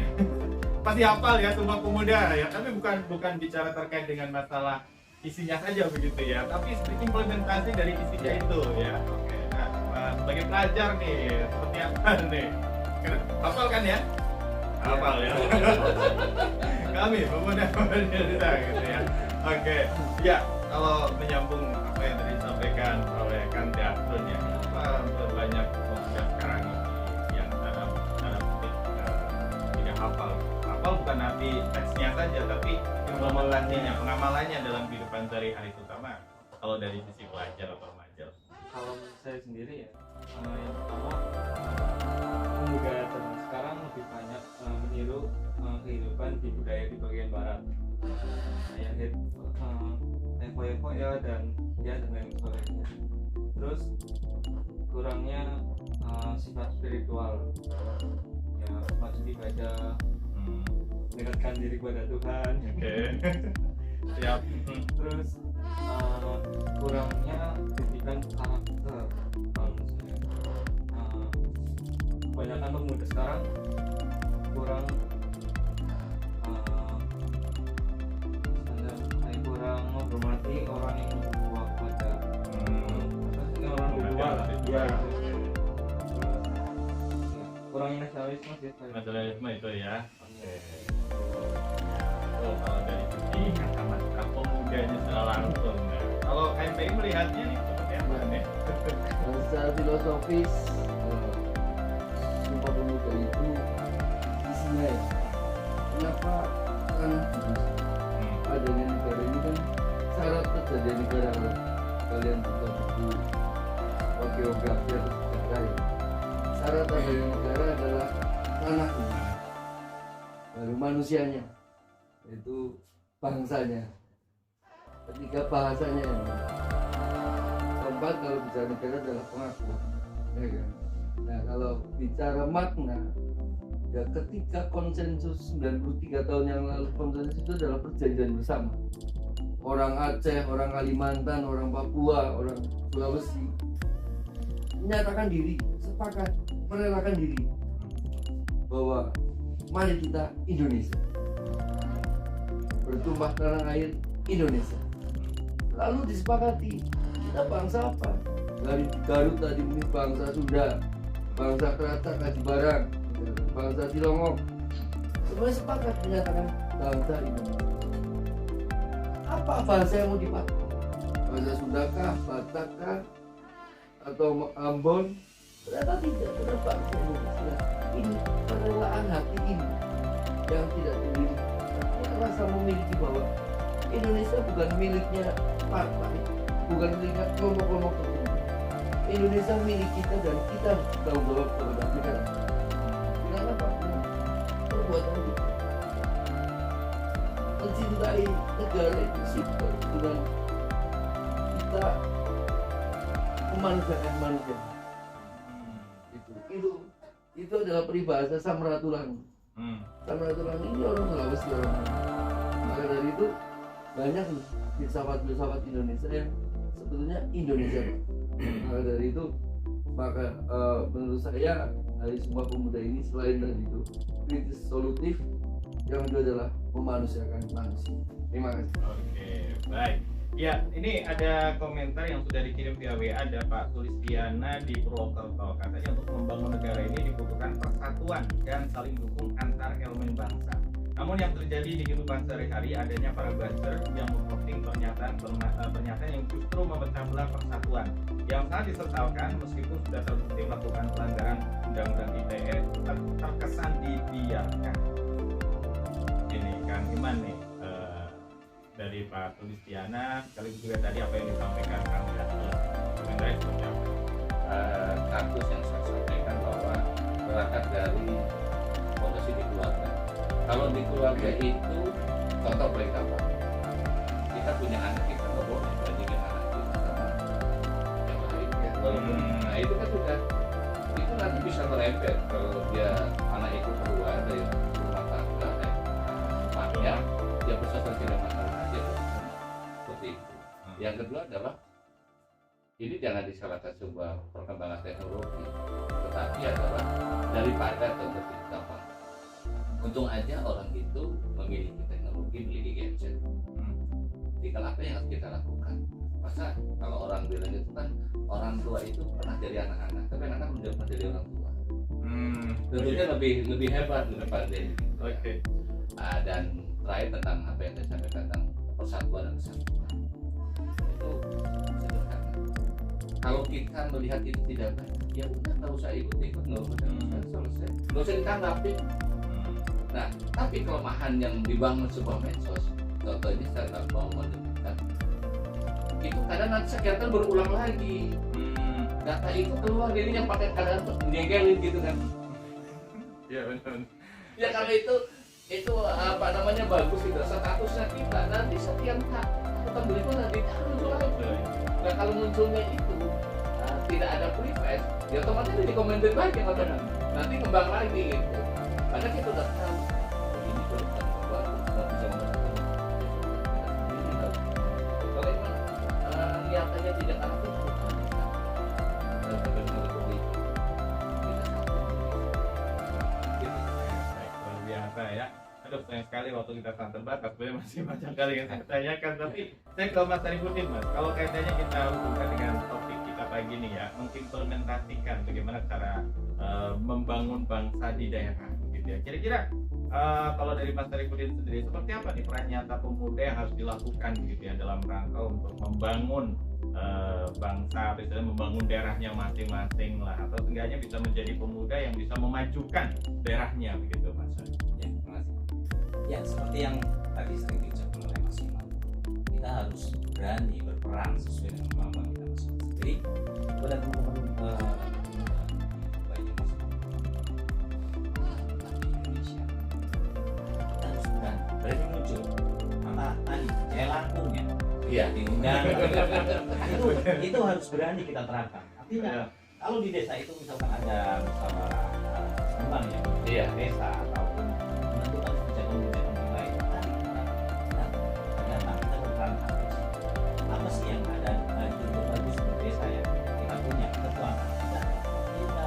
Pasti hafal ya Sumpah Pemuda ya. Tapi bukan bicara terkait dengan masalah isinya saja begitu ya, tapi implementasi dari isinya itu ya. Oke. Nah, sebagai pelajar nih seperti apa nih? Hafal kan ya? Hafal ya. Kami pemuda desa gitu ya. Oke. Ya, kalau menyambung apa yang tadi disampaikan oleh Kang Dafron ya, kenapa banyak pemuda sekarang ini yang dalam petik tidak hafal bukan arti teksnya saja, tapi implementasinya, pengamalannya dalam kehidupan sehari-hari, terutama kalau dari sisi pelajar atau remaja. Kalau saya sendiri ya, yang pertama pemuda zaman sekarang lebih banyak meniru kehidupan di budaya di bagian barat, kayak foya-foya dan lain sebagainya. Terus kurangnya sifat spiritual, ya wajib ibadah, mendekatkan diri kepada Tuhan. Oke. Siap. Terus kurangnya pendidikan karakter manusia. Kebanyakan pemuda sekarang kurang kurang menghormati orang yang lebih tua kepada orang lebih tua lah. Iya gitu. Kurangnya nasionalisme sih. Nasionalisme itu ya. Oke. Kalau dari sisi kacamata pemudanya secara langsung, nah, kalau KMPI melihatnya nih seperti apa nih? Secara filosofis Sumpah Pemuda itu isinya ya, kenapa kan adanya negara ini kan syarat terjadi negara harus kalian buka buku geografi atau sejarah ya. Syarat adanya negara adalah tanahnya, baru manusianya, yaitu bangsanya, ketiga bahasanya yang keempat kalau bicara negara adalah pengakuan, ya kan? Nah kalau bicara makna ya, ketika konsensus 93 tahun yang lalu, konsensus itu adalah perjanjian bersama orang Aceh, orang Kalimantan, orang Papua, orang Sulawesi menyatakan diri, sepakat, merelakan diri bahwa mari kita Indonesia, bertumpah tanah air Indonesia. Lalu disepakati kita bangsa apa? Dari Garut tadi ini bangsa Sunda, bangsa Keratak, Kaji Barang, bangsa Cilongok, semuanya sepakat menyatakan bangsa Indonesia. Apa bahasa yang mau dipakai? Bahasa Sundakah, Batakkah, atau Ambon? Ternyata tidak, karena bangsa Indonesia ini kerelaan hati ini yang tidak dimiliki, yang rasa memiliki bahwa Indonesia bukan miliknya partai, bukan miliknya kelompok-kelompok tertentu. Indonesia milik kita dan kita bertanggung jawab kepada negara. Dengan apa? Dengan perbuatan kita. Mencintai negara itu simpel, dengan kita memanusiakan manusia. Itu adalah peribahasa Samratulangi. Samratulangi ini orang Sulawesi, orang maka dari itu banyak filsafat-filsafat Indonesia yang sebetulnya Indonesia. Maka dari itu menurut saya dari Sumpah Pemuda ini selain dari itu kritis solutif, yang kedua adalah memanusiakan manusia. Terima kasih. Oke, baik. Ya, ini ada komentar yang sudah dikirim via WA, ada Pak Sulistiana di Purwokerto. Katanya untuk membangun negara ini dibutuhkan persatuan dan saling dukung antar elemen bangsa. Namun yang terjadi di kehidupan sehari-hari adanya para buzzer yang memposting pernyataan yang justru memecah belah persatuan, yang sangat disesalkan meskipun sudah terbukti melakukan pelanggaran undang-undang ITE terkesan dibiarkan. Ini Kang Iman nih dari Pak Sulistiana, sekaligus juga tadi apa yang disampaikan Kang Yasir. Komentarnya seperti apa? Kasus yang saya sampaikan bahwa berangkat dari fondasi di keluarga. Kalau di keluarga itu contoh paling gampang, kita punya anak, kita nggak boleh bandingin anak kita sama yang lain ya. Nah itu kan sudah, itu nanti bisa merembet kalau dia anak itu keluar dari rumah tangga tempatnya, dia bersosial tidak masalah aja seperti itu. Yang kedua adalah ini jangan disalahkan sebuah perkembangan teknologi, tetapi adalah daripada contoh gampang. Untung aja orang itu memiliki teknologi, memiliki gadget. Tinggal apa yang harus kita lakukan? Masa kalau orang bilang itu kan orang tua itu pernah jadi anak-anak, tapi anak-anak belum pernah jadi orang tua. Tentunya lebih hebat lebih pandai. Oke. Dan terakhir tentang apa yang saya sampaikan tentang persatuan dan kesatuan itu sederhana. Kalau kita melihat itu tidak baik, ya udah nggak usah ikut-ikut, nggak usah selesai, nggak usah ditanggapi. Nah, tapi kelemahan yang dibangun sebuah medsos, contohnya saya nggak mau menyebutkan, itu kadang nanti kegiatan berulang lagi. Data itu keluar, jadi yang pakai kadang nyegelin gitu kan. Iya benar. Ya kalau itu apa namanya bagus itu statusnya kita, nanti setiap tahun berikutnya nanti akan muncul lagi. Nah kalau munculnya itu tidak ada private, ya otomatis dikomentin lagi nanti kembang lagi gitu. Karena kita udah tahu ini belum Aduh, sayang sekali waktu kita sangat terbatas, sebenarnya masih banyak kali yang saya tanyakan. Tapi saya ke Mas Sarifudin, Mas. Kalau kaitannya kita hubungkan dengan topik kita pagi ini ya, mengimplementasikan bagaimana cara membangun bangsa di daerah, gitu ya. Kira-kira kalau dari Mas Sarifudin sendiri, seperti apa nih peran nyata pemuda yang harus dilakukan, gitu ya, dalam rangka untuk membangun bangsa, misalnya membangun daerahnya masing-masing lah, atau seenggaknya bisa menjadi pemuda yang bisa memajukan daerahnya, begitu Mas? Ya, terima kasih. Ya, seperti yang tadi sering diucapkan oleh Mas Iman, kita harus berani berperan sesuai dengan kemampuan kita masing-masing. Jadi kepada teman-teman baik Mas di Indonesia, kita harus berani muncul. Maka tadi jaya langkungnya, Iya. diundang, itu harus berani kita terapkan. Artinya kalau di desa itu misalkan ada musyawarah kembang ya, Iya. desa ataupun menentukan kebijakan-kebijakan kita itu tadi kita berperan aktif. Apa sih yang ada itu bagus di desa ya, kita punya ketuaan kita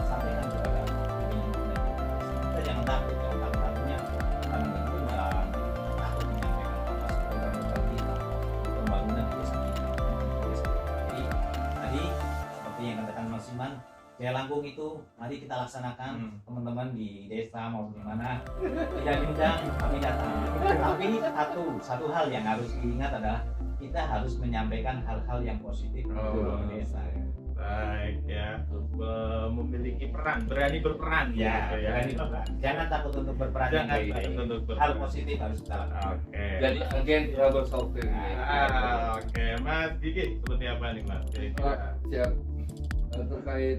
sampaikan kepada pemimpin kita. Jangan takut takutnya kami itu takut menyampaikan apa sih program-program kita pembangunan desa kita. Jadi tadi seperti yang katakan Mas Iman, jaya langkung itu mari kita laksanakan, teman-teman di desa maupun di mana tidak diundang kami datang. Tapi satu hal yang harus diingat adalah kita harus menyampaikan hal-hal yang positif untuk desa. Baik ya, memiliki peran, berani berperan Ya, gitu berani berperan. Jangan takut untuk berperan. Jangan yang baik. takut untuk berperan. Hal positif harus kita lakukan. Oke. Jadi agen trouble solving. Oke, Mas Gigi, seperti apa nih Mas? Kira-kira Siap. Terkait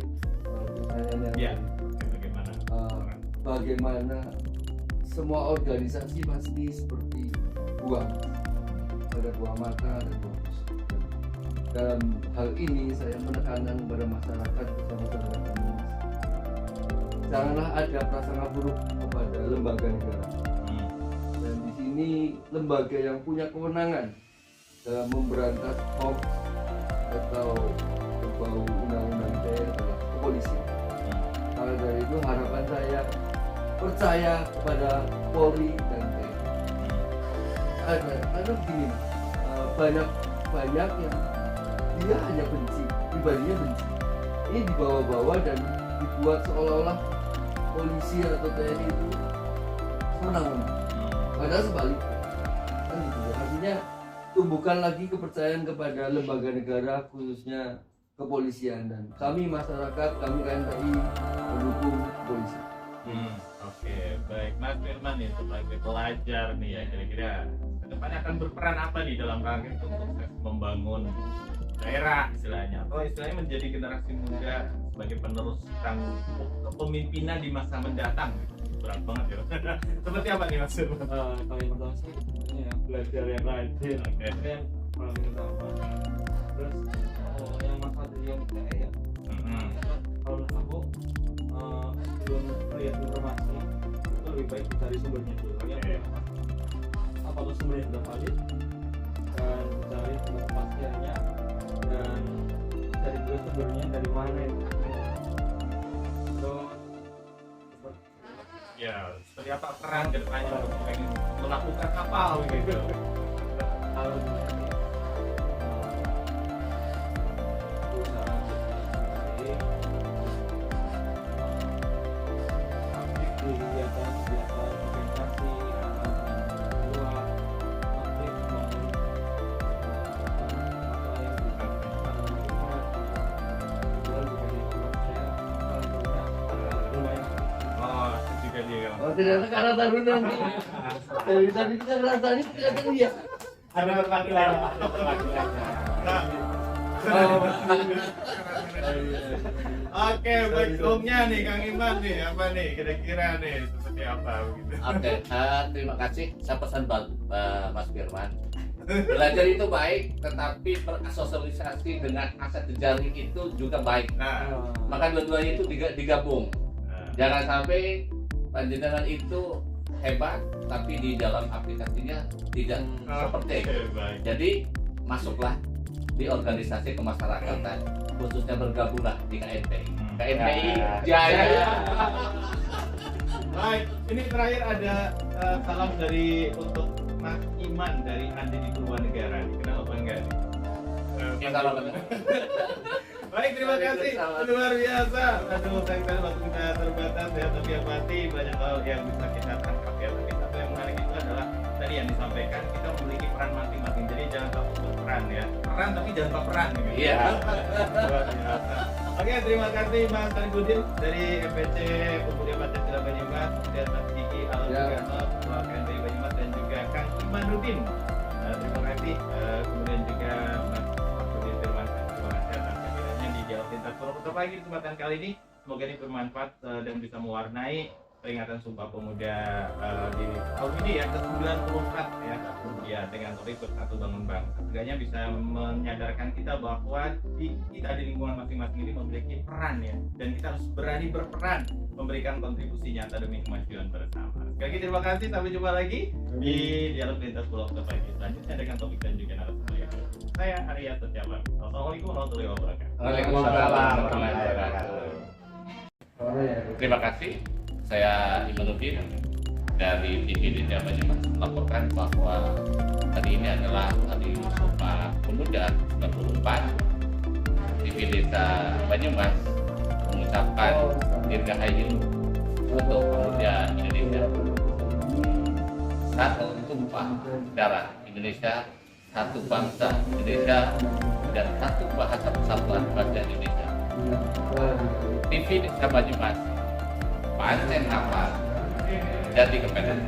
pertanyaan ya, yang bagaimana? bagaimana semua organisasi pasti seperti buah, ada buah mata, ada buah busuk. Dalam hal ini saya menekankan kepada masyarakat bersama kami, janganlah ada prasangka buruk kepada lembaga negara. Dan di sini lembaga yang punya kewenangan dalam memberantas hoax atau berbau undang-undang ITE adalah kepolisian. Karena dari itu harapan saya percaya kepada Polri dan TNI. Karena begini, banyak yang dia hanya benci, pribadinya benci. Ini dibawa-bawa dan dibuat seolah-olah polisi atau TNI itu senang-senang. Padahal sebaliknya, kan gitu. Artinya tumbuhkan lagi kepercayaan kepada lembaga negara, khususnya kepolisian, dan kami masyarakat, kami KNPI mendukung polisi. Oke, baik Mas Firman nih sebagai pelajar nih ya, kira-kira kedepannya akan berperan apa nih dalam rangka untuk sukses membangun daerah istilahnya, atau istilahnya menjadi generasi muda sebagai penerus tanggung kepemimpinan di masa mendatang? Berat banget ya. Seperti apa nih Mas Firman? Kalau yang pertama sih ya, belajar yang rajin, Oke. itu yang paling utama. Terus yang masalah dari yang kayak ya, kalau menurut aku sebelum melihat informasi itu lebih baik mencari sumbernya dulu. Yang pertama, apakah sumbernya sudah valid, dan mencari sumber kepastiannya, dan cari juga sumbernya dari mana itu. Terus Ya, seperti apa peran kedepannya untuk pengen melakukan apa gitu? harus berusaha sendiri, aktif di kegiatan organisasi, luar, aktif membangun masalah yang juga di Indonesia, lumayan Oh, itu juga dia. Oh, ternyata karena tarunan. Dari tadi kita rasanya ternyata dia. Ada perwakilan. Oke, baik omnya nih Kang Iman nih, apa nih kira-kira nih seperti apa begitu? Oke, terima kasih. Saya pesan Mas Firman. Belajar itu baik, tetapi bersosialisasi dengan aset jejaring itu juga baik. Nah, Maka dua-duanya itu digabung. Jangan sampai panjenengan itu hebat, tapi di dalam aplikasinya tidak seperti itu. oke, baik. Jadi masuklah di organisasi kemasyarakatan, khususnya bergabunglah di KNPI. KNPI Ya. Jaya. Baik, ini terakhir ada salam dari untuk Mas Iman dari Andi di Purwanegara. Kenal apa enggak? Ya, salam. Baik, terima kasih. Luar biasa. Aduh, sayang sekali waktu kita terbatas ya, tapi yang pasti banyak hal yang bisa kita tangkap ya. Tapi satu yang menarik itu adalah tadi yang disampaikan, kita memiliki peran masing-masing. Jadi jangan takut berperan ya. Peran tapi jangan baperan gitu. Iya. Luar biasa. Oke, terima kasih Mas Tarigudin dari FPC Pemuda Pancasila Banyumas, dan Mas Kiki Alfiano Ketua KNPI Banyumas, dan juga Kang Iman Rudin. Terima kasih. Kemudian juga Mas Rudin Firman. Terima kasih atas kehadirannya di Dialog Lintas Purwokerto pagi kesempatan kali ini. Semoga ini bermanfaat dan bisa mewarnai peringatan Sumpah Pemuda di tahun ini ya ke-94 ya dengan topik Bersatu Bangun Bangsa. Setidaknya bisa menyadarkan kita bahwa kita di lingkungan masing-masing ini memiliki peran ya, dan kita harus berani berperan memberikan kontribusi nyata demi kemajuan bersama. Sekali lagi terima kasih, sampai jumpa lagi di Dialog Lintas Purwokerto pagi selanjutnya dengan topik dan juga narasumber yang baru. Saya Arya Setiawan. Assalamualaikum warahmatullahi wabarakatuh. Waalaikumsalam warahmatullahi wabarakatuh. Terima kasih. Saya Iman Rudin dari TV Desa Banyumas melaporkan bahwa hari ini adalah hari Sumpah Pemuda 94. TV Desa Banyumas mengucapkan dirgahayu untuk pemuda Indonesia. Satu tumpah darah Indonesia, satu bangsa Indonesia, dan satu bahasa persatuan bangsa Indonesia. TV Desa Banyumas pancen apa jadi kepentingan.